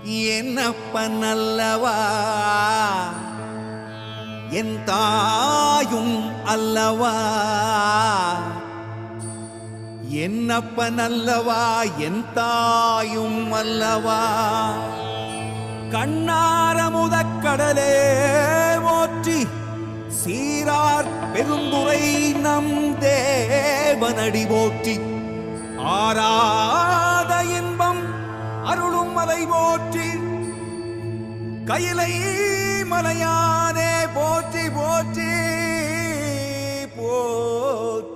என்னப்பன் அல்லவா என் தாயும் அல்லவா என்னப்பன் அல்லவா என் தாயும் அல்லவா கண்ணார முதக்கடலே போற்றி சீரார் பெருந்துரை நம் தேவனடி போற்றி ஆராத இன்பம் அருளும் மலை போற்றி கையிலை மலையானே போற்றி போற்றி போற்றி